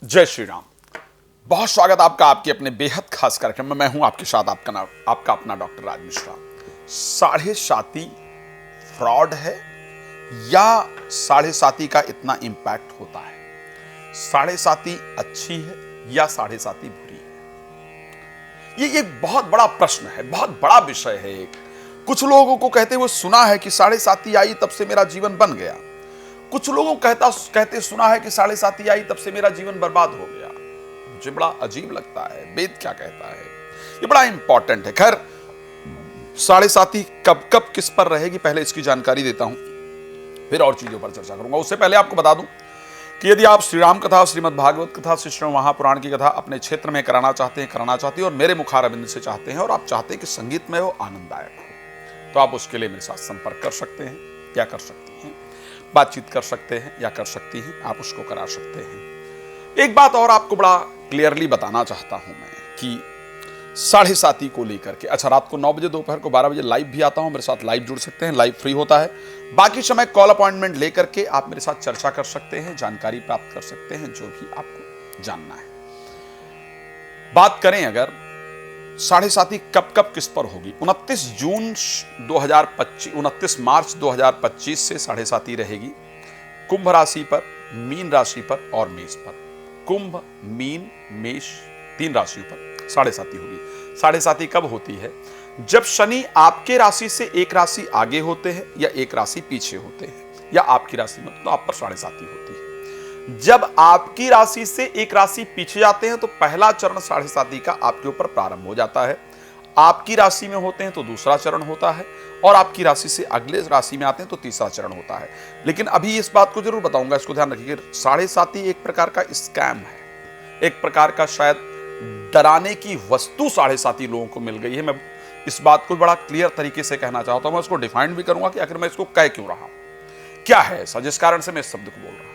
जय श्री राम। बहुत स्वागत आपका आपके अपने बेहद खास कार्यक्रम में। मैं हूं आपके साथ आपका अपना डॉक्टर राज मिश्रा। साढ़े साती फ्रॉड है या साढ़े साती का इतना इंपैक्ट होता है? साढ़े साती अच्छी है या साढ़े साती बुरी है? ये एक बहुत बड़ा प्रश्न है, बहुत बड़ा विषय है। कुछ लोगों को कहते हुए सुना है कि साढ़े साती आई तब से मेरा जीवन बन गया। कुछ लोगों को कहते सुना है कि साढ़े साती आई तब से मेरा जीवन बर्बाद हो गया। मुझे बड़ा अजीब लगता है, वेद क्या कहता है, ये बड़ा इंपॉर्टेंट है। खैर, साढ़े साती कब कब किस पर रहेगी, पहले इसकी जानकारी देता हूं, फिर और चीजों पर चर्चा करूंगा। उससे पहले आपको बता दूं कि यदि आप श्री राम कथा, श्रीमद् भागवत कथा, श्री श्रीमद् महापुराण की कथा अपने क्षेत्र में कराना चाहते हैं और मेरे मुखारविंद से चाहते हैं, और आप चाहते हैं कि संगीतमय हो, आनंददायक हो, तो आप उसके लिए मेरे साथ संपर्क कर सकते हैं या कर सकती हैं, बातचीत कर सकते हैं या कर सकती हैं, आप उसको करा सकते हैं। एक बात और आपको बड़ा क्लियरली बताना चाहता हूं मैं कि साढ़े साती को लेकर के, अच्छा, रात को 9 बजे, दोपहर को 12 बजे लाइव भी आता हूं, मेरे साथ लाइव जुड़ सकते हैं, लाइव फ्री होता है। बाकी समय कॉल अपॉइंटमेंट लेकर के आप मेरे साथ चर्चा कर सकते हैं, जानकारी प्राप्त कर सकते हैं, जो भी आपको जानना है। बात करें अगर साढ़े साती कब कब किस पर होगी, 29 मार्च 2025 से साढ़े साती रहेगी कुंभ राशि पर, मीन राशि पर और मेष पर। कुंभ, मीन, मेष, 3 राशियों पर साढ़े साती होगी। साढ़े साती कब होती है? जब शनि आपके राशि से एक राशि आगे होते हैं या एक राशि पीछे होते हैं, या आपकी राशि में, तो आप पर साढ़े साती होती है। जब आपकी राशि से एक राशि पीछे जाते हैं तो पहला चरण साढ़े साती का आपके ऊपर प्रारंभ हो जाता है। आपकी राशि में होते हैं तो दूसरा चरण होता है, और आपकी राशि से अगले राशि में आते हैं तो तीसरा चरण होता है। लेकिन अभी इस बात को जरूर बताऊंगा, इसको ध्यान रखिए, साढ़े साती एक प्रकार का स्कैम है, एक प्रकार का शायद डराने की वस्तु साढ़े साती लोगों को मिल गई है। मैं इस बात को बड़ा क्लियर तरीके से कहना चाहता हूं, मैं उसको डिफाइन भी करूंगा कि आखिर मैं इसको कह क्यों रहा हूं, क्या है ऐसा जिस कारण से मैं इस शब्द को बोल रहा हूं।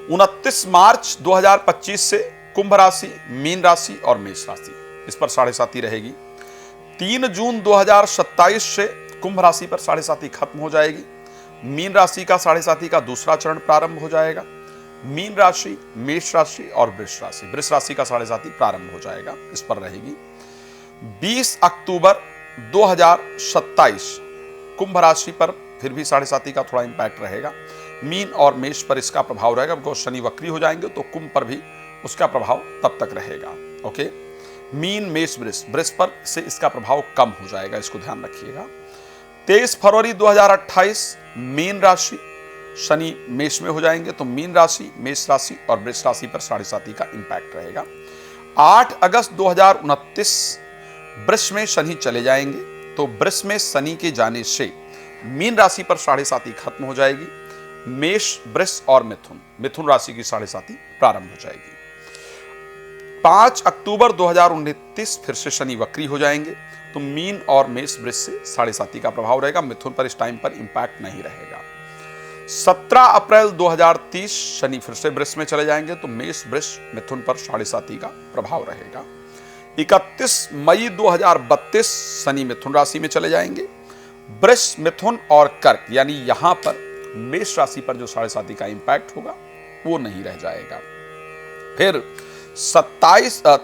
29 मार्च 2025 से कुंभ राशि, मीन राशि और मेष राशि, इस पर साढ़े साती रहेगी। 3 जून 2027 से कुंभ राशि पर साढ़े साती खत्म हो जाएगी। मीन राशि का साढ़े साती का दूसरा चरण प्रारंभ हो जाएगा। मीन राशि, मेष राशि और वृष राशि का साढ़े साती प्रारंभ हो जाएगा, इस पर रहेगी। 20 अक्टूबर 2027 कुंभ राशि पर फिर भी साढ़े साती का थोड़ा इंपैक्ट रहेगा। मीन और मेष पर इसका प्रभाव रहेगा, बिकॉज शनि वक्री हो जाएंगे तो कुंभ पर भी उसका प्रभाव तब तक रहेगा। ओके, मीन, मेष, वृष पर से इसका प्रभाव कम हो जाएगा, इसको ध्यान रखिएगा। 23 फरवरी 2028 मीन राशि, शनि मेष में हो जाएंगे तो मीन राशि, मेष राशि और वृष राशि पर साढ़े साती का इंपैक्ट रहेगा। 8 अगस्त 2029 वृष में शनि चले जाएंगे, तो वृष में शनि के जाने से मीन राशि पर साढ़े साती खत्म हो जाएगी। मेष, वृष और मिथुन राशि की साढ़े साती प्रारंभ हो जाएगी। 5 अक्टूबर 2029 फिर से शनि वक्री हो जाएंगे, तो मीन और मेष, वृष से साढ़े साती का प्रभाव रहेगा। मिथुन पर इस टाइम पर इंपैक्ट नहीं रहेगा। 17 अप्रैल 2030 शनि फिर से वृष में चले जाएंगे, तो मेष, वृष, मिथुन पर साढ़े साती का प्रभाव रहेगा। 31 मई 2032 शनि मिथुन राशि में चले जाएंगे। वृष, मिथुन और कर्क, यानी यहां पर मेष राशि पर जो साढ़े साती का इंपैक्ट होगा वो नहीं रह जाएगा। फिर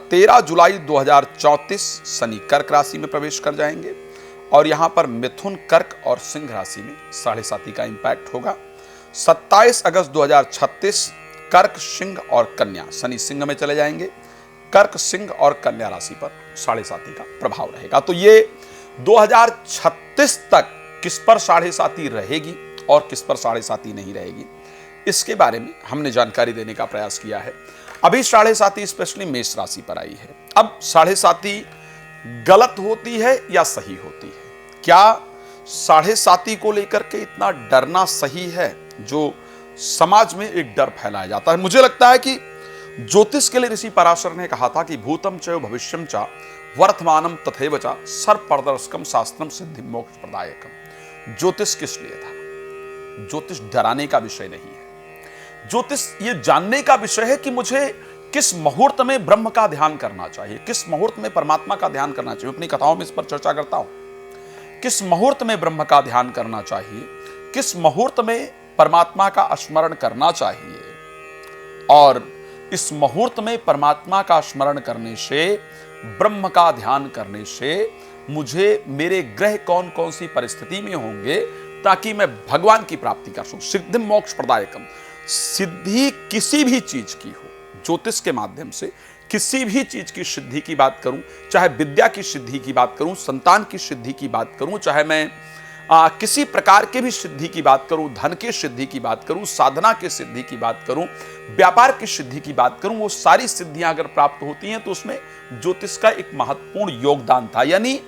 13 जुलाई 2034 शनि कर्क राशि में प्रवेश कर जाएंगे, और यहां पर मिथुन, कर्क और सिंह राशि में साढ़े साती का इंपैक्ट होगा। 27 अगस्त 2036 कर्क, सिंह और कन्या, शनि सिंह में चले जाएंगे। कर्क, सिंह और कन्या राशि पर साढ़े साती का प्रभाव रहेगा। तो ये 2036 तक किस पर साढ़े साती रहेगी और किस पर साढ़े साती नहीं रहेगी, इसके बारे में हमने जानकारी देने का प्रयास किया है। अभी साढ़े साती स्पेशली मेष राशि पर आई है। अब साढ़े साती गलत होती है या सही होती है? क्या साढ़े साती को लेकर के इतना डरना सही है जो समाज में एक डर फैलाया जाता है? मुझे लगता है कि ज्योतिष के लिए ऋषि पराशर ने कहा था कि भूतम च भविष्यम च वर्तमानम तथैव च सर्वप्रदर्शकम शास्त्रम सिद्धि मोक्ष प्रदायकम। ज्योतिष किस लिए था? ज्योतिष डराने का विषय नहीं है। ज्योतिष ये जानने का विषय है कि मुझे किस मुहूर्त में ब्रह्म का ध्यान करना चाहिए, किस मुहूर्त में परमात्मा का ध्यान करना चाहिए। अपनी कथाओं में इस पर चर्चा करता हूं, किस मुहूर्त में ब्रह्म का ध्यान करना चाहिए, किस मुहूर्त में परमात्मा का स्मरण करना चाहिए, और इस मुहूर्त में परमात्मा का स्मरण करने से, ब्रह्म का ध्यान करने से मुझे मेरे ग्रह कौन कौन सी परिस्थिति में होंगे ताकि मैं भगवान की प्राप्ति कर सकूं। सिद्धि मोक्ष प्रदायकम, सिद्धि किसी भी चीज की हो, ज्योतिष के माध्यम से किसी भी चीज की सिद्धि की बात करूं, चाहे विद्या की सिद्धि की बात करूं, संतान की सिद्धि की बात करूं, चाहे मैं किसी प्रकार के भी सिद्धि की बात करूं, धन के सिद्धि की बात करूं, साधना के सिद्धि की बात करूं, व्यापार की सिद्धि की बात करूं, वो सारी सिद्धियां अगर प्राप्त होती हैं तो उसमें ज्योतिष का एक महत्वपूर्ण योगदान था। यानी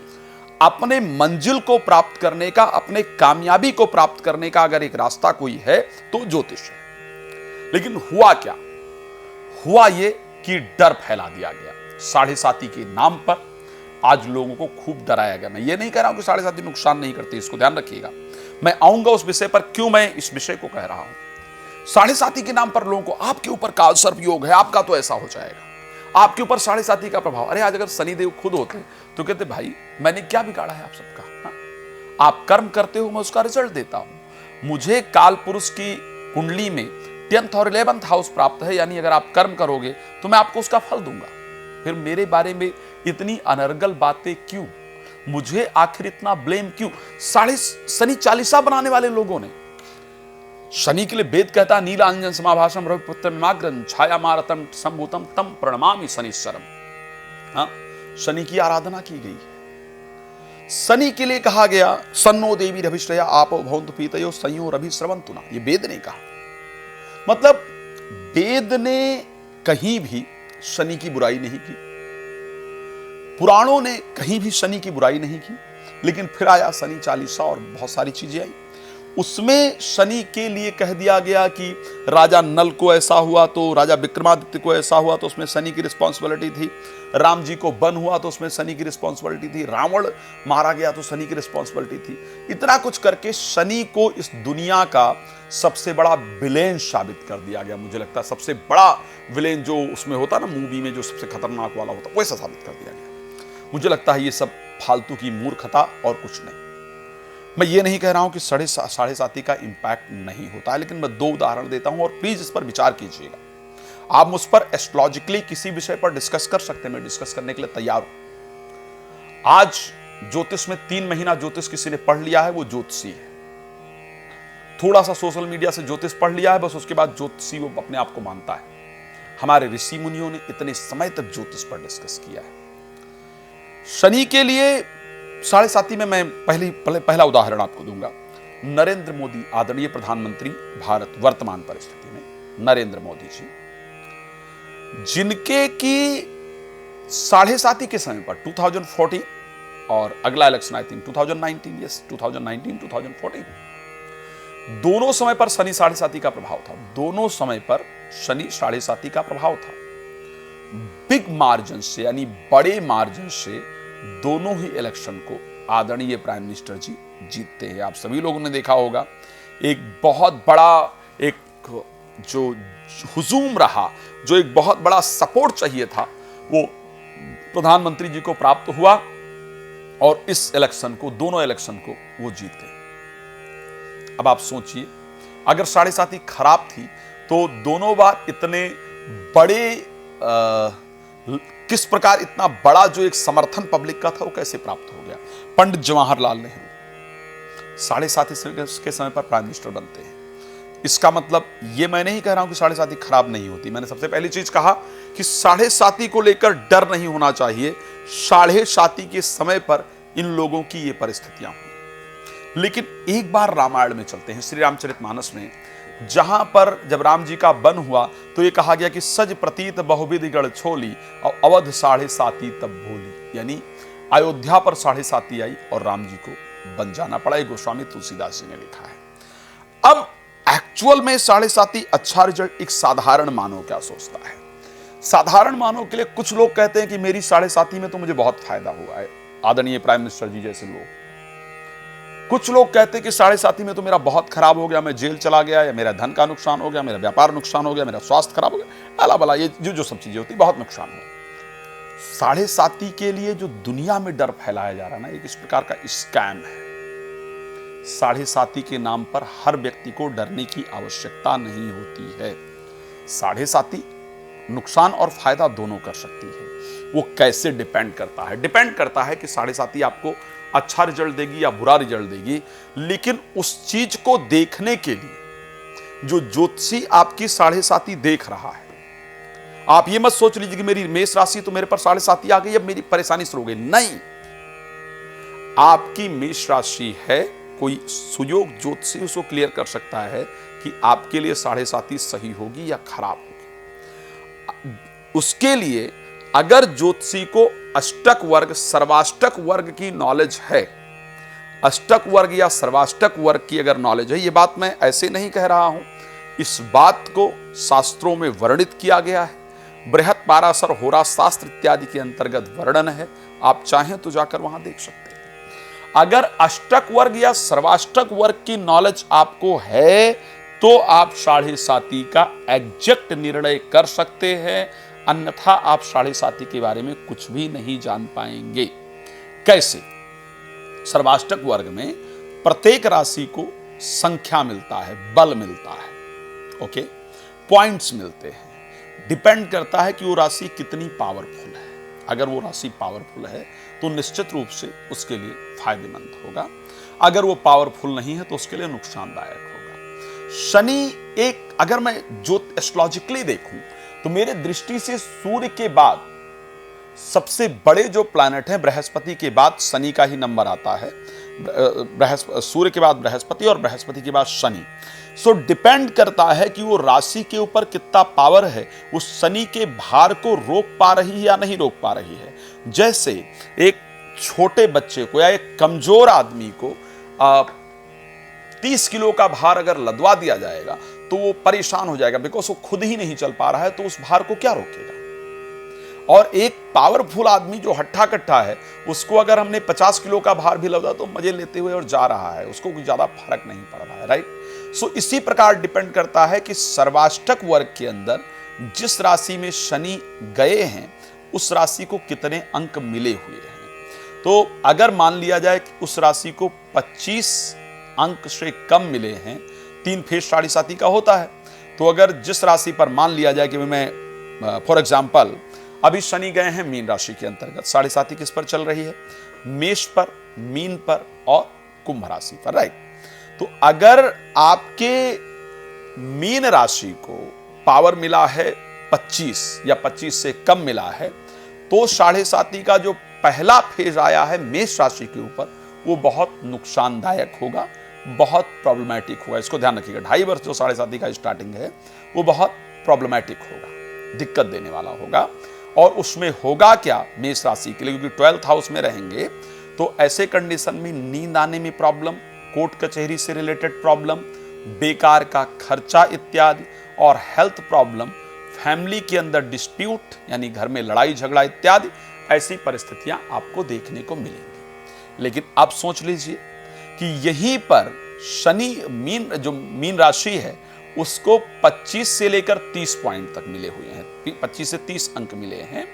अपने मंजिल को प्राप्त करने का, अपने कामयाबी को प्राप्त करने का अगर एक रास्ता कोई है तो ज्योतिष है। लेकिन हुआ क्या? हुआ ये कि डर फैला दिया गया। साढ़े साती के नाम पर आज लोगों को खूब डराया गया। मैं ये नहीं कह रहा हूं कि साढ़े साती नुकसान नहीं करती, इसको ध्यान रखिएगा। मैं आऊंगा उस विषय पर, क्यों मैं इस विषय को कह रहा हूं। साढ़े साती के नाम पर लोगों को, आपके ऊपर काल सर्प योग है, आपका तो ऐसा हो जाएगा, आपके ऊपर साढ़े साती का प्रभाव। अरे आज अगर शनिदेव खुद होते तो कहते भाई मैंने क्या बिगाड़ा है आप सबका, हाँ? आप कर्म करते हो, मैं उसका रिजल्ट देता हूं। मुझे काल पुरुष की कुंडली में 10th और 11th हाउस प्राप्त है, यानी अगर आप कर्म करोगे तो मैं आपको उसका फल दूंगा। फिर मेरे बारे में इतनी अनर्गल बातें क्यों? मुझे आखिर इतना ब्लेम क्यों? शनि चालीसा बनाने वाले लोगों ने, शनि के लिए वेद कहता नीलांजन समाभाषम रविपुत्र माग्रन छाया मारतम संभूतम तम प्रणमामि शनिश्चरम। हाँ, शनि की आराधना की गई है। शनि के लिए कहा गया सन्नो देवी रभिश्रया आपो भवन्तु पीतयो संयो रभि स्रवन्तुना, ये वेद ने कहा। मतलब वेद ने कहीं भी शनि की बुराई नहीं की, पुराणों ने कहीं भी शनि की बुराई नहीं की। लेकिन फिर आया शनि चालीसा और बहुत सारी चीजें आई, उसमें शनि के लिए कह दिया गया कि राजा नल को ऐसा हुआ तो राजा विक्रमादित्य को ऐसा हुआ तो उसमें शनि की रिस्पॉन्सिबिलिटी थी, राम जी को वन हुआ तो उसमें शनि की रिस्पॉन्सिबिलिटी थी, रावण मारा गया तो शनि की रिस्पॉन्सिबिलिटी थी। इतना कुछ करके शनि को इस दुनिया का सबसे बड़ा विलेन साबित कर दिया गया। मुझे लगता है सबसे बड़ा विलेन जो उसमें होता ना मूवी में, जो सबसे खतरनाक वाला होता, वैसा साबित कर दिया गया। मुझे लगता है ये सब फालतू की मूर्खता और कुछ नहीं। मैं ये नहीं कह रहा हूं कि साढ़े साती का इंपैक्ट नहीं होता है, लेकिन मैं 2 उदाहरण देता हूं और प्लीज इस पर विचार कीजिएगा। आप मुझ पर एस्ट्रोलॉजिकली किसी विषय पर डिस्कस कर सकते हैं, मैं डिस्कस करने के लिए तैयार हूं। आज ज्योतिष में 3 महीना ज्योतिष किसी ने पढ़ लिया है, वो ज्योतिषी है। थोड़ा सा सोशल मीडिया से ज्योतिष पढ़ लिया है, बस उसके बाद ज्योतिषी वो अपने आप को मानता है। हमारे ऋषि मुनियों ने इतने समय तक ज्योतिष पर डिस्कस किया है। शनि के लिए साढ़े साती में मैं पहला उदाहरण आपको दूंगा। नरेंद्र मोदी, आदरणीय प्रधानमंत्री भारत वर्तमान परिस्थिति में, नरेंद्र मोदी जी, जिनके की साढ़े साती के समय पर 2014 और अगला इलेक्शन आई थिंक 2019, यस 2019, 2014, दोनों समय पर शनि साढ़े साती का प्रभाव था। दोनों समय पर शनि साढ़े साती का प्रभाव था। बिग मार्जिन से, यानी बड़े मार्जिन से दोनों ही इलेक्शन को आदरणीय प्राइम मिनिस्टर जी जीतते हैं। आप सभी लोगों ने देखा होगा, एक बहुत बड़ा एक जो हुजूम रहा, जो एक बहुत बड़ा सपोर्ट चाहिए था, वो प्रधानमंत्री जी को प्राप्त हुआ और इस इलेक्शन को, दोनों इलेक्शन को वो जीत गए। अब आप सोचिए, अगर साढ़े साती खराब थी तो दोनों बार इतने बड़े किस प्रकार इतना बड़ा जो एक समर्थन पब्लिक का था वो कैसे प्राप्त हो गया? पंडित जवाहरलाल नेहरू साढ़े साती के समय पर प्राइम मिनिस्टर बनते हैं। इसका मतलब ये मैं नहीं कह रहा हूं कि साढ़े साती खराब नहीं होती। मैंने सबसे पहली चीज कहा कि साढ़े साती को लेकर डर नहीं होना चाहिए। साढ़े साती के समय पर इन लोगों की ये परिस्थितियां हुई। लेकिन एक बार रामायण में चलते हैं, श्री रामचरितमानस में, जहां पर जब राम जी का वन हुआ तो ये कहा गया कि सज प्रतीत बहुविधि गढ़ छोली और अवध साढ़े साती तब भोली। यानी अयोध्या पर साढ़े साती आई और राम जी को बन जाना पड़ा। गोस्वामी तुलसीदास जी ने लिखा है। अब एक्चुअल में साढ़े साती अच्छा रिजल्ट एक साधारण मानव क्या सोचता है? साधारण मानव के लिए कुछ लोग कहते हैं कि मेरी साढ़े साती में तो मुझे बहुत फायदा हुआ है, आदरणीय प्राइम मिनिस्टर जी जैसे लोग। कुछ लोग कहते हैं कि साढ़े साती में तो मेरा बहुत खराब हो गया, मैं जेल चला गया, या मेरा धन का नुकसान हो गया, मेरा व्यापार नुकसान हो गया, मेरा स्वास्थ्य खराब हो गया, अला बला ये जो सब चीजें होती, बहुत नुकसान हो। साढ़े साती के लिए जो दुनिया में डर फैलाया जा रहा है ना, एक इस प्रकार का स्कैम है। साढ़े साती के नाम पर हर व्यक्ति को डरने की आवश्यकता नहीं होती है। साढ़े साती नुकसान और फायदा दोनों कर सकती है। वो कैसे डिपेंड करता है? डिपेंड करता है कि साढ़े साती आपको अच्छा रिजल्ट देगी या बुरा रिजल्ट देगी, लेकिन उस चीज को देखने के लिए जो ज्योतिषी आपकी साढ़े साती देख रहा है, आप ये मत सोच लीजिए कि मेरी मेष राशि तो मेरे पर साढ़े साती आ गई, अब मेरी परेशानी शुरू हो गई। नहीं, आपकी मेष राशि है, कोई सुयोग ज्योतिषी उसको क्लियर कर सकता है कि आपके लिए साढ़े साती सही होगी या खराब होगी। उसके लिए अगर ज्योतिषी को अष्टक वर्ग सर्वाष्टक वर्ग की नॉलेज है, अष्टक वर्ग या सर्वाष्टक वर्ग की अगर नॉलेज है, ये बात मैं ऐसे नहीं कह रहा हूं, इस बात को शास्त्रों में वर्णित किया गया है। बृहत पाराशर होरा शास्त्र इत्यादि के अंतर्गत वर्णन है, आप चाहें तो जाकर वहां देख सकते हैं। अगर अष्टक वर्ग या सर्वाष्टक वर्ग की नॉलेज आपको है तो आप साढ़े साती का एग्जैक्ट निर्णय कर सकते हैं, अन्यथा आप साढ़े साती के बारे में कुछ भी नहीं जान पाएंगे। कैसे? सर्वाष्टक वर्ग में प्रत्येक राशि को संख्या मिलता है, बल मिलता है, ओके, पॉइंट्स मिलते हैं। डिपेंड करता है कि वो राशि कितनी पावरफुल है। अगर वो राशि पावरफुल है तो निश्चित रूप से उसके लिए फायदेमंद होगा, अगर वो पावरफुल नहीं है तो उसके लिए नुकसानदायक होगा। शनि एक, अगर मैं जो एस्ट्रोलॉजिकली देखूं तो मेरे दृष्टि से सूर्य के बाद सबसे बड़े जो प्लैनेट हैं, बृहस्पति के बाद शनि का ही नंबर आता है। सूर्य के बाद बृहस्पति और बृहस्पति के बाद शनि। सो डिपेंड करता है कि वो राशि के ऊपर कितना पावर है, उस शनि के भार को रोक पा रही है या नहीं रोक पा रही है। जैसे एक छोटे बच्चे को या एक कमजोर आदमी को 30 किलो का भार अगर लदवा दिया जाएगा तो वो परेशान हो जाएगा, बिकॉज वो खुद ही नहीं चल पा रहा है, तो उस भार को क्या रोकेगा। और एक पावरफुल आदमी जो हट्ठा कट्ठा है, उसको अगर हमने 50 किलो का भार भी लगा तो मजे लेते हुए और जा रहा है, उसको कुछ ज्यादा फर्क नहीं पड़ रहा है, राइट। सो इसी प्रकार डिपेंड करता है कि सर्वाष्टक वर्ग के अंदर जिस राशि में शनि गए हैं उस राशि को कितने अंक मिले हुए हैं। तो अगर मान लिया जाए कि उस राशि को 25 अंक से कम मिले हैं, 3 फेज साढ़े साती का होता है, तो अगर जिस राशि पर मान लिया जाए कि मैं फॉर एग्जाम्पल अभी शनि गए हैं मीन राशि के अंतर्गत, साढ़े साती किस पर चल रही है? मेष पर, मीन पर और कुंभ राशि पर, राइट। तो अगर आपके मीन राशि को पावर मिला है 25 या 25 से कम मिला है, तो साढ़े साती का जो पहला फेज आया है मेष राशि के ऊपर वो बहुत नुकसानदायक होगा, बहुत प्रॉब्लमैटिक होगा। इसको ध्यान रखिएगा, 2.5 वर्ष जो साढ़े साती का स्टार्टिंग है वो बहुत प्रॉब्लमैटिक होगा, दिक्कत देने वाला होगा। और उसमें होगा क्या मेष राशि के लिए, क्योंकि 12th हाउस में रहेंगे, तो ऐसे कंडीशन में नींद आने में प्रॉब्लम, कोर्ट कचहरी से रिलेटेड प्रॉब्लम, बेकार का खर्चा इत्यादि, और हेल्थ प्रॉब्लम, फैमिली के अंदर डिस्प्यूट यानी घर में लड़ाई झगड़ा इत्यादि, ऐसी परिस्थितियां आपको देखने को मिलेंगी। लेकिन आप सोच लीजिए कि यहीं पर शनि जो मीन राशि है उसको 25 से लेकर 30 पॉइंट तक मिले हुए हैं, 25 से 30 अंक मिले हैं,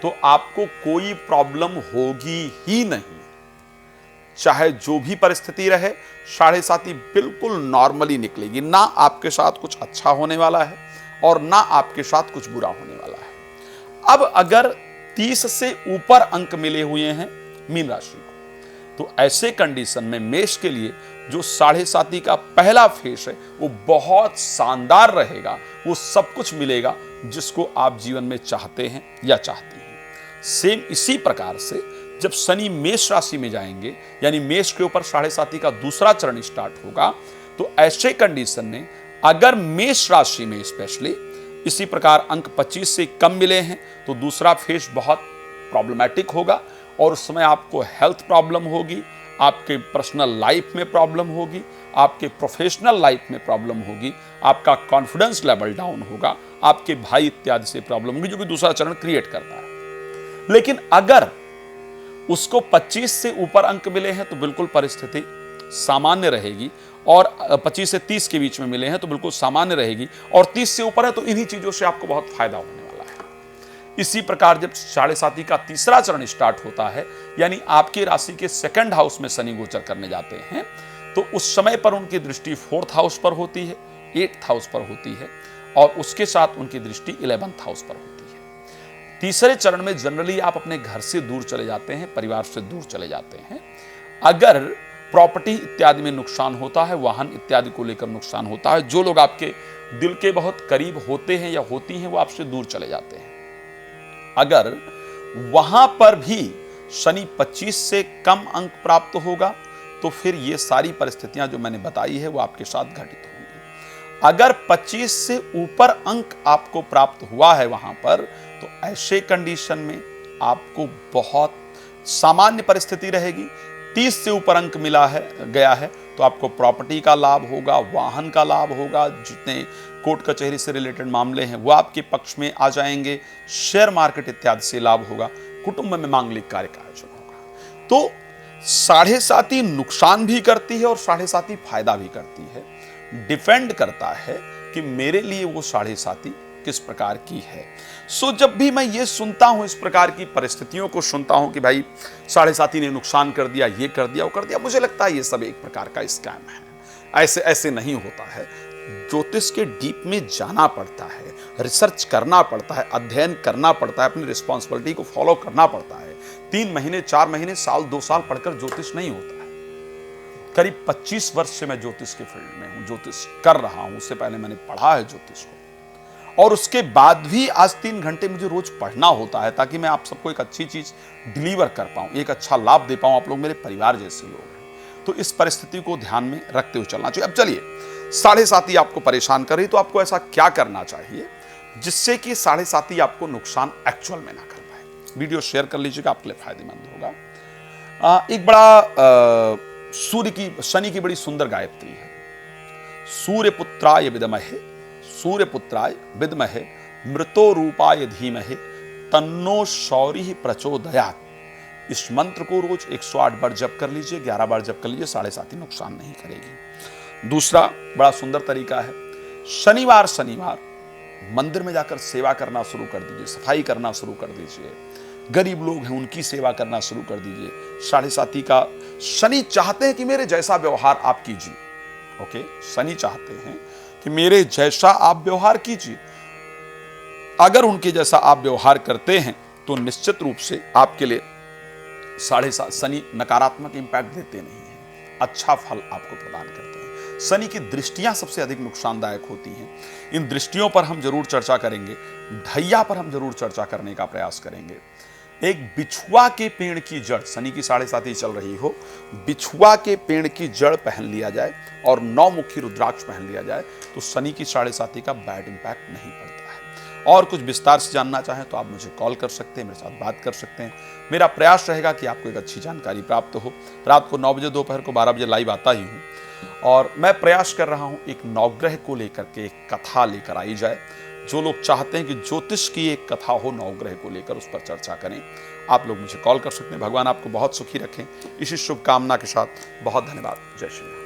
तो आपको कोई प्रॉब्लम होगी ही नहीं। चाहे जो भी परिस्थिति रहे, साढ़े साती बिल्कुल नॉर्मली निकलेगी। ना आपके साथ कुछ अच्छा होने वाला है और ना आपके साथ कुछ बुरा होने वाला है। अब अगर 30 से ऊपर अंक मिले हुए हैं मीन राशि को, तो ऐसे कंडीशन में मेष के लिए जो साढ़े साती का पहला फेस है वो बहुत शानदार रहेगा। वो सब कुछ मिलेगा जिसको आप जीवन में चाहते हैं या चाहती हैं। सेम इसी प्रकार से जब शनि मेष राशि में जाएंगे, यानी मेष के ऊपर साढ़े साती का दूसरा चरण स्टार्ट होगा, तो ऐसे कंडीशन में अगर मेष राशि में स्पेशली इसी प्रकार अंक 25 से कम मिले हैं तो दूसरा फेज बहुत प्रॉब्लमैटिक होगा, और उस समय आपको हेल्थ प्रॉब्लम होगी, आपके पर्सनल लाइफ में प्रॉब्लम होगी, आपके प्रोफेशनल लाइफ में प्रॉब्लम होगी, आपका कॉन्फिडेंस लेवल डाउन होगा, आपके भाई इत्यादि से प्रॉब्लम होगी, जो कि दूसरा चरण क्रिएट करता है। लेकिन अगर उसको 25 से ऊपर अंक मिले हैं तो बिल्कुल परिस्थिति सामान्य रहेगी, और 25 से 30 के बीच में मिले हैं तो बिल्कुल सामान्य रहेगी, और 30 से ऊपर है तो इन्हीं चीजों से आपको बहुत फायदा होने वाला है। इसी प्रकार जब साढ़े साती का तीसरा चरण स्टार्ट होता है, यानी आपकी राशि के 2nd हाउस में शनि गोचर करने जाते हैं, तो उस समय पर उनकी दृष्टि 4th हाउस पर होती है, 8th हाउस पर होती है, और उसके साथ उनकी दृष्टि 11th हाउस पर होती है। तीसरे चरण में जनरली आप अपने घर से दूर चले जाते हैं, परिवार से दूर चले जाते हैं। अगर प्रॉपर्टी इत्यादि में नुकसान होता है, वाहन इत्यादि को लेकर नुकसान होता है, जो लोग आपके दिल के बहुत करीब होते हैं या होती हैं वो आपसे दूर चले जाते हैं। अगर वहां पर भी शनि 25 से कम अंक प्राप्त होगा तो फिर ये सारी परिस्थितियां जो मैंने बताई है वो आपके साथ घटित होंगी। अगर 25 से ऊपर अंक आपको प्राप्त हुआ है वहां पर, तो ऐसे कंडीशन में आपको बहुत सामान्य परिस्थिति रहेगी। 30 से ऊपर अंक गया है तो आपको प्रॉपर्टी का लाभ होगा, वाहन का लाभ होगा, जितने कोर्ट कचहरी से रिलेटेड मामले हैं वो आपके पक्ष में आ जाएंगे, शेयर मार्केट इत्यादि से लाभ होगा, कुटुंब में मांगलिक कार्य का आयोजन होगा। तो 7.5 नुकसान भी करती है और 7.5 फायदा भी करती है। डिपेंड करता है कि मेरे लिए वो 7.5 किस प्रकार की है। सो जब भी मैं ये सुनता हूं, इस प्रकार की परिस्थितियों को सुनता हूं कि भाई 7.5 ने नुकसान कर दिया, ये कर दिया, वो कर दिया, मुझे लगता है ये सब एक प्रकार का स्कैम है। ऐसे नहीं होता है। ज्योतिष के डीप में जाना पड़ता है, रिसर्च करना पड़ता है, अध्ययन करना पड़ता है, अपनी रिस्पॉन्सिबिलिटी को फॉलो करना पड़ता है। 3 महीने, 4 महीने, साल, 2 साल पढ़कर ज्योतिष नहीं होता है। करीब 25 वर्ष से मैं ज्योतिष के फील्ड में हूं, ज्योतिष कर रहा हूं। उससे पहले मैंने पढ़ा है ज्योतिष को, और उसके बाद भी आज 3 घंटे मुझे रोज पढ़ना होता है ताकि मैं आप सबको एक अच्छी चीज डिलीवर कर पाऊं, एक अच्छा लाभ दे पाऊं। आप लोग मेरे परिवार जैसे लोग हैं, तो इस परिस्थिति को ध्यान में रखते हुए चलना चाहिए। अब चलिए, 7.5 आपको परेशान कर रही, तो आपको ऐसा क्या करना चाहिए जिससे कि 7.5 आपको नुकसान एक्चुअल में ना कर पाए। वीडियो शेयर कर लीजिएगा, आपके लिए फायदेमंद होगा। एक बड़ा शनि की बड़ी सुंदर गायत्री है। सूर्यपुत्राय विद्महे, सूर्यपुत्राय विद्महे, मृतो रूपाय धीमहि, तन्नो शौरिः प्रचोदयात्। इस मंत्र को रोज 108 बार जप कर लीजिए, 11 बार जप कर लीजिए, 7.5 नुकसान नहीं करेगी। दूसरा बड़ा सुंदर तरीका है, शनिवार मंदिर में जाकर सेवा करना शुरू कर दीजिए, सफाई करना शुरू कर दीजिए। गरीब लोग हैं उनकी सेवा करना शुरू कर दीजिए। 7.5 का शनि चाहते हैं कि मेरे जैसा व्यवहार आप कीजिए। ओके, शनि चाहते हैं कि मेरे जैसा आप व्यवहार कीजिए। अगर उनके जैसा आप व्यवहार करते हैं तो निश्चित रूप से आपके लिए 7.5 शनि नकारात्मक इंपैक्ट देते नहीं हैं, अच्छा फल आपको प्रदान करते हैं। शनि की दृष्टियां सबसे अधिक नुकसानदायक होती हैं। इन दृष्टियों पर हम जरूर चर्चा करेंगे, ढैया पर हम जरूर चर्चा करने का प्रयास करेंगे। एक बिछुआ के पेड़ की जड़, शनि की 7.5 चल रही हो, बिछुआ के पेड़ की जड़ पहन लिया जाए और 9 मुखी रुद्राक्ष पहन लिया जाए तो शनि की 7.5 का बैड इंपैक्ट नहीं पड़ता है। और कुछ विस्तार से जानना चाहें तो आप मुझे कॉल कर सकते हैं, मेरे साथ बात कर सकते हैं। मेरा प्रयास रहेगा कि आपको एक अच्छी जानकारी प्राप्त हो। रात को 9 बजे, दोपहर को 12 बजे लाइव आता ही हूँ, और मैं प्रयास कर रहा हूँ एक नवग्रह को लेकर के एक कथा लेकर आई जाए। जो लोग चाहते हैं कि ज्योतिष की एक कथा हो नवग्रह को लेकर, उस पर चर्चा करें, आप लोग मुझे कॉल कर सकते हैं। भगवान आपको बहुत सुखी रखें। इसी शुभकामना के साथ बहुत धन्यवाद। जय श्री राम।